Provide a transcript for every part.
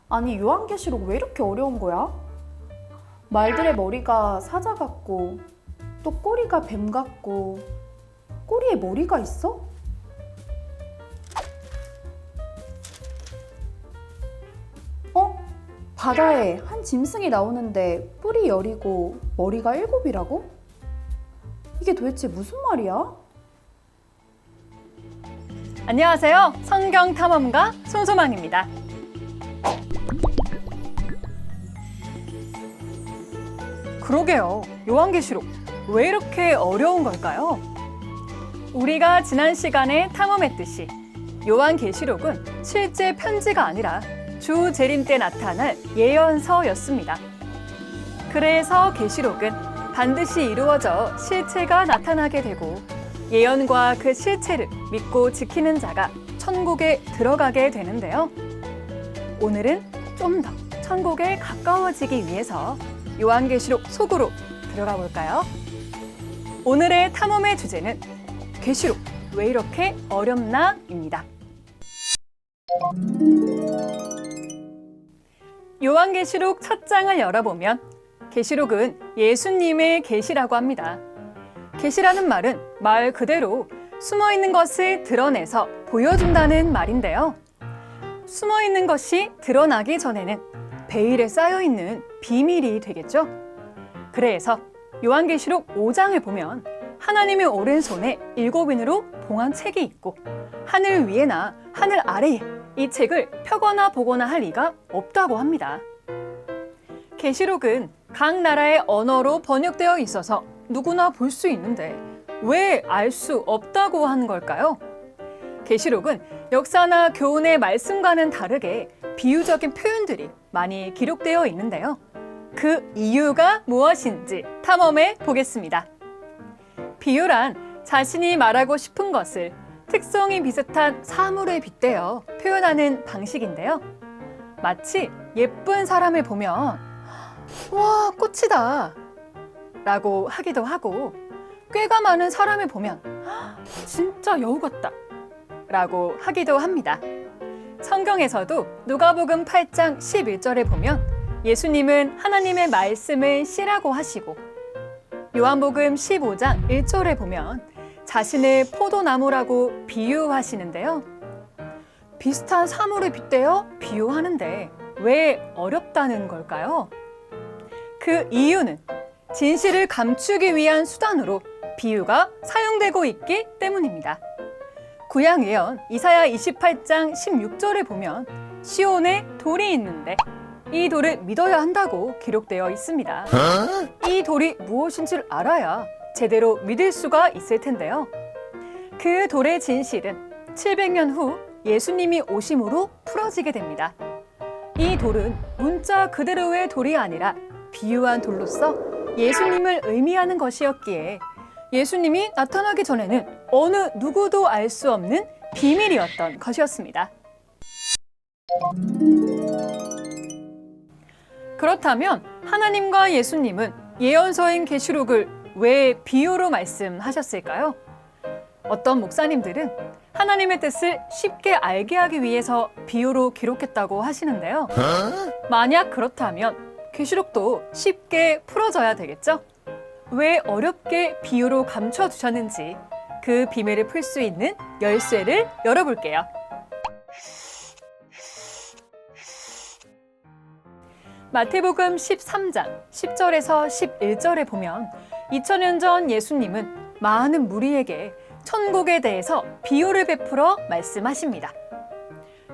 아니, 요한계시록 왜 이렇게 어려운 거야? 말들의 머리가 사자 같고, 또 꼬리가 뱀 같고, 꼬리에 머리가 있어? 어? 바다에 한 짐승이 나오는데 뿔이 10이고 머리가 7이라고? 이게 도대체 무슨 말이야? 안녕하세요. 성경 탐험가 손소망입니다. 그러게요. 요한계시록 왜 이렇게 어려운 걸까요? 우리가 지난 시간에 탐험했듯이 요한계시록은 실제 편지가 아니라 주 재림 때 나타날 예언서였습니다. 그래서 계시록은 반드시 이루어져 실체가 나타나게 되고 예언과 그 실체를 믿고 지키는 자가 천국에 들어가게 되는데요. 오늘은 좀 더 천국에 가까워지기 위해서 요한계시록 속으로 들어가 볼까요? 오늘의 탐험의 주제는 계시록 왜 이렇게 어렵나?입니다. 요한계시록 첫 장을 열어보면 계시록은 예수님의 계시라고 합니다. 계시라는 말은 말 그대로 숨어있는 것을 드러내서 보여준다는 말인데요. 숨어있는 것이 드러나기 전에는 베일에 쌓여있는 비밀이 되겠죠. 그래서 요한계시록 5장을 보면 하나님의 오른손에 7인으로 봉한 책이 있고 하늘 위에나 하늘 아래에 이 책을 펴거나 보거나 할 리가 없다고 합니다. 계시록은 각 나라의 언어로 번역되어 있어서 누구나 볼 수 있는데 왜 알 수 없다고 하는 걸까요? 계시록은 역사나 교훈의 말씀과는 다르게 비유적인 표현들이 많이 기록되어 있는데요. 그 이유가 무엇인지 탐험해 보겠습니다. 비유란 자신이 말하고 싶은 것을 특성이 비슷한 사물에 빗대어 표현하는 방식인데요. 마치 예쁜 사람을 보면 와, 꽃이다 라고 하기도 하고 꾀가 많은 사람을 보면 진짜 여우 같다 라고 하기도 합니다. 성경에서도 누가복음 8장 11절에 보면 예수님은 하나님의 말씀을 씨라고 하시고 요한복음 15장 1절에 보면 자신을 포도나무라고 비유하시는데요. 비슷한 사물을 빗대어 비유하는데 왜 어렵다는 걸까요? 그 이유는 진실을 감추기 위한 수단으로 비유가 사용되고 있기 때문입니다. 구약 예언 이사야 28장 16절에 보면 시온에 돌이 있는데 이 돌을 믿어야 한다고 기록되어 있습니다. 이 돌이 무엇인지를 알아야 제대로 믿을 수가 있을 텐데요. 그 돌의 진실은 700년 후 예수님이 오심으로 풀어지게 됩니다. 이 돌은 문자 그대로의 돌이 아니라 비유한 돌로서 예수님을 의미하는 것이었기에 예수님이 나타나기 전에는 어느 누구도 알 수 없는 비밀이었던 것이었습니다. 그렇다면 하나님과 예수님은 예언서인 계시록을 왜 비유로 말씀하셨을까요? 어떤 목사님들은 하나님의 뜻을 쉽게 알게 하기 위해서 비유로 기록했다고 하시는데요. 만약 그렇다면 계시록도 쉽게 풀어져야 되겠죠? 왜 어렵게 비유로 감춰두셨는지 그 비밀을 풀 수 있는 열쇠를 열어볼게요. 마태복음 13장 10절에서 11절에 보면 2000년 전 예수님은 많은 무리에게 천국에 대해서 비유를 베풀어 말씀하십니다.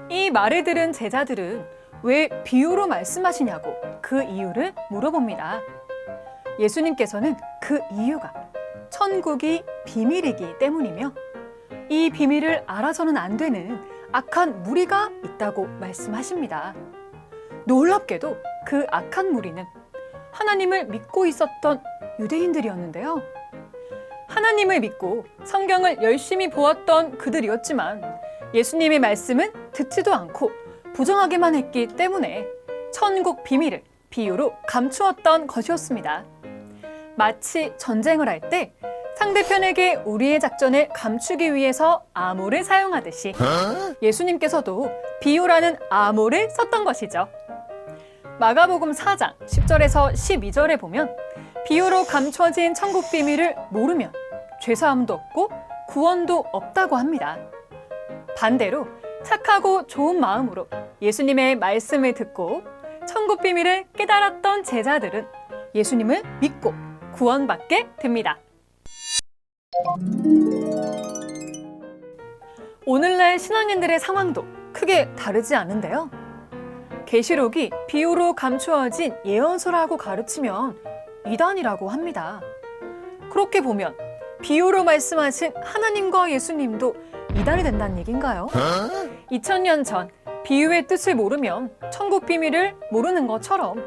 이 말을 들은 제자들은 왜 비유로 말씀하시냐고 그 이유를 물어봅니다. 예수님께서는 그 이유가 천국이 비밀이기 때문이며 이 비밀을 알아서는 안 되는 악한 무리가 있다고 말씀하십니다. 놀랍게도 그 악한 무리는 하나님을 믿고 있었던 유대인들이었는데요. 하나님을 믿고 성경을 열심히 보았던 그들이었지만 예수님의 말씀은 듣지도 않고 부정하기만 했기 때문에 천국 비밀을 비유로 감추었던 것이었습니다. 마치 전쟁을 할 때 상대편에게 우리의 작전을 감추기 위해서 암호를 사용하듯이 예수님께서도 비유라는 암호를 썼던 것이죠. 마가복음 4장 10절에서 12절에 보면 비유로 감춰진 천국 비밀을 모르면 죄사함도 없고 구원도 없다고 합니다. 반대로 착하고 좋은 마음으로 예수님의 말씀을 듣고 천국 비밀을 깨달았던 제자들은 예수님을 믿고 구원받게 됩니다. 오늘날 신앙인들의 상황도 크게 다르지 않은데요. 계시록이 비유로 감추어진 예언서라고 가르치면 이단이라고 합니다. 그렇게 보면 비유로 말씀하신 하나님과 예수님도 이단이 된다는 얘기인가요? 2000년 전 비유의 뜻을 모르면 천국 비밀을 모르는 것처럼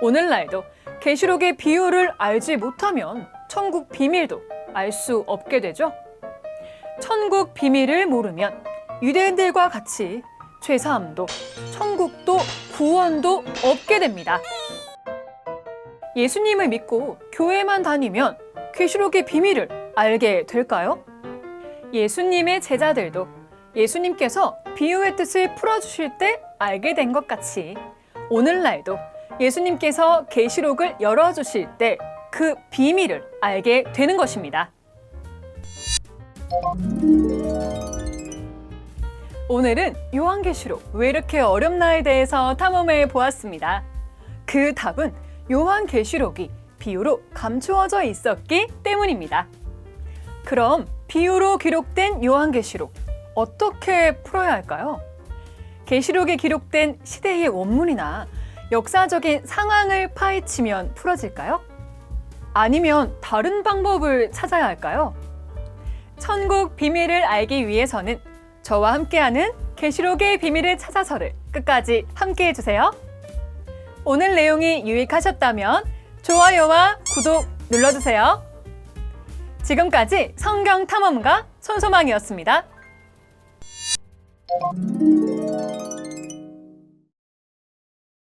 오늘날도 계시록의 비유를 알지 못하면 천국 비밀도 알 수 없게 되죠. 천국 비밀을 모르면 유대인들과 같이 죄사함도 천국도 구원도 없게 됩니다. 예수님을 믿고 교회만 다니면 계시록의 비밀을 알게 될까요? 예수님의 제자들도 예수님께서 비유의 뜻을 풀어주실 때 알게 된 것 같이 오늘날도 예수님께서 계시록을 열어주실 때 그 비밀을 알게 되는 것입니다. 오늘은 요한계시록 왜 이렇게 어렵나에 대해서 탐험해 보았습니다. 그 답은 요한계시록이 비유로 감추어져 있었기 때문입니다. 그럼 비유로 기록된 요한계시록 어떻게 풀어야 할까요? 계시록에 기록된 시대의 원문이나 역사적인 상황을 파헤치면 풀어질까요? 아니면 다른 방법을 찾아야 할까요? 천국 비밀을 알기 위해서는 저와 함께하는 계시록의 비밀을 찾아서를 끝까지 함께해 주세요. 오늘 내용이 유익하셨다면 좋아요와 구독 눌러주세요. 지금까지 성경 탐험가 손소망이었습니다.